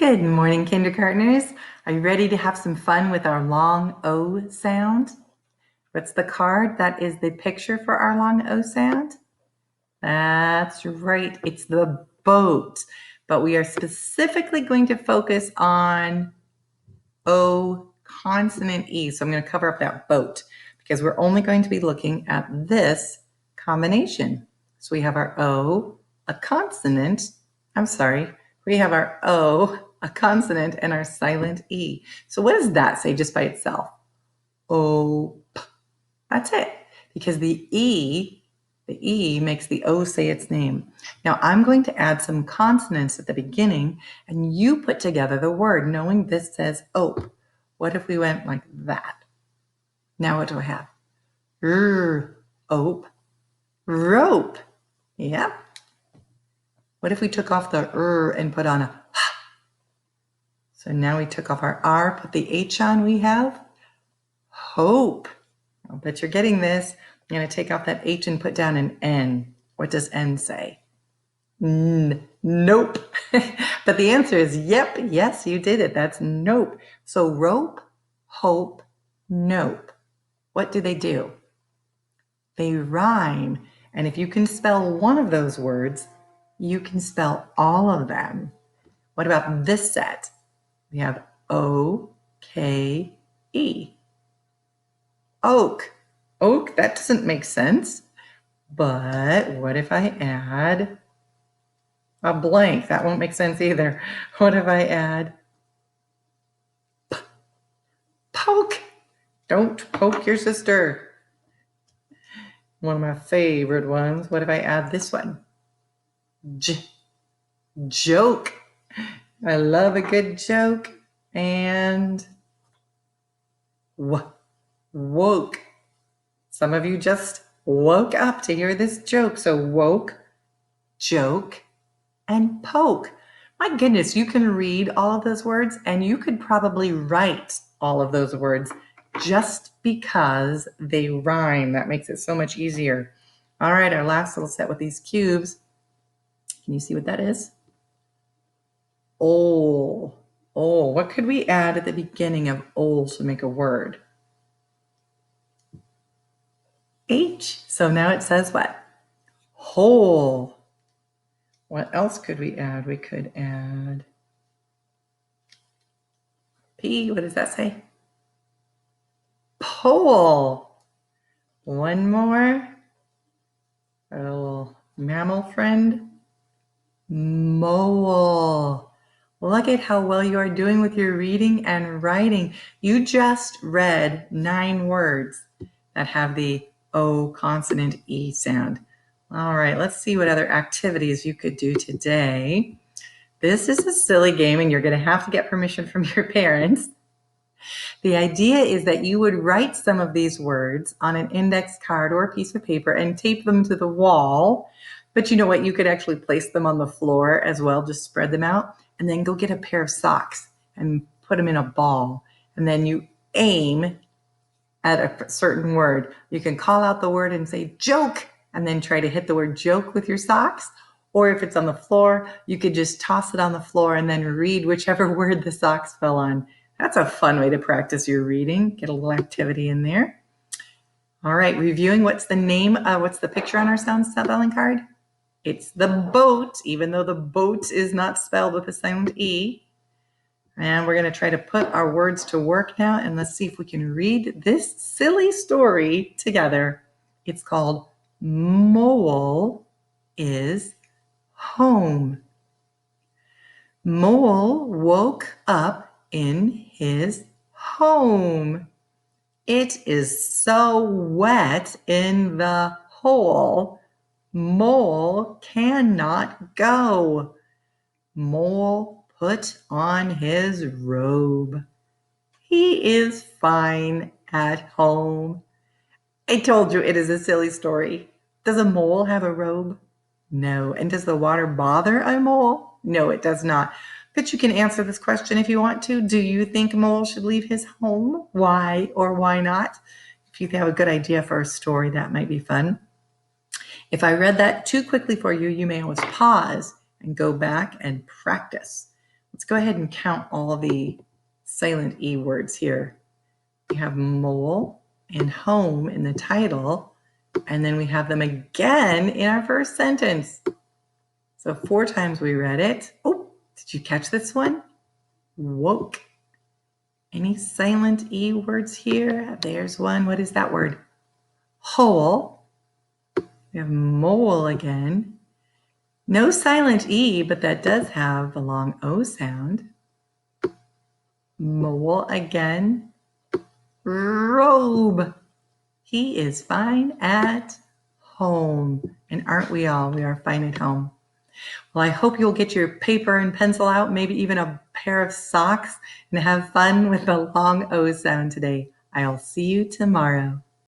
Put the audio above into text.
Good morning, kindergartners. Are you ready to have some fun with our long O sound? What's the card? That is the picture for our long O sound. That's right, it's the boat. But we are specifically going to focus on O consonant E. So I'm going to cover up that boat because we're only going to be looking at this combination. So we have our O, a consonant. We have our O, a consonant, and our silent E. So what does that say just by itself? O. That's it. Because the E makes the O say its name. Now I'm going to add some consonants at the beginning, and you put together the word, knowing this says ope. What if we went like that? Now what do I have? Ope, rope. Yep. What if we took off the and put on a h? So now we took off our R, put the H on, we have hope. I'll bet you're getting this. I'm going to take off that H and put down an N. What does N say? Nope. But the answer is yep, yes, you did it. That's nope. So rope, hope, nope. What do? They rhyme. And if you can spell one of those words, you can spell all of them. What about this set? We have O-K-E. Oak. Oak, that doesn't make sense. But what if I add a blank? That won't make sense either. What if I add poke? Don't poke your sister. One of my favorite ones. What if I add this one? Joke. I love a good joke. And woke. Some of you just woke up to hear this joke. So woke, joke, and poke. My goodness, you can read all of those words and you could probably write all of those words just because they rhyme. That makes it so much easier. All right, our last little set with these cubes. Can you see what that is? Ole. Ole. What could we add at the beginning of ole to make a word? H. So now it says what? Whole. What else could we add? We could add P. What does that say? Pole. One more. A little mammal friend. Mole. Look at how well you are doing with your reading and writing. You just read 9 words that have the O consonant E sound. All right, let's see what other activities you could do today. This is a silly game and you're going to have to get permission from your parents. The idea is that you would write some of these words on an index card or a piece of paper and tape them to the wall. But you know what? You could actually place them on the floor as well. Just spread them out and then go get a pair of socks and put them in a ball. And then you aim at a certain word. You can call out the word and say joke and then try to hit the word joke with your socks. Or if it's on the floor, you could just toss it on the floor and then read whichever word the socks fell on. That's a fun way to practice your reading. Get a little activity in there. All right, reviewing what's the picture on our sound spelling card? It's the boat, even though the boat is not spelled with the silent E. And we're going to try to put our words to work now, and let's see if we can read this silly story together. It's called Mole is Home. Mole woke up in his home. It is so wet in the hole. Mole cannot go. Mole put on his robe. He is fine at home. I told you it is a silly story. Does a mole have a robe? No. And does the water bother a mole? No, it does not. But you can answer this question if you want to. Do you think a mole should leave his home? Why or why not? If you have a good idea for a story, that might be fun. If I read that too quickly for you, you may always pause and go back and practice. Let's go ahead and count all the silent E words here. We have mole and home in the title, and then we have them again in our first sentence. So 4 times we read it. Oh, did you catch this one? Woke. Any silent E words here? There's one. What is that word? Hole. We have mole again. No silent E, but that does have the long O sound. Mole again. Robe. He is fine at home. And aren't we all? We are fine at home. Well, I hope you'll get your paper and pencil out, maybe even a pair of socks, and have fun with the long O sound today. I'll see you tomorrow.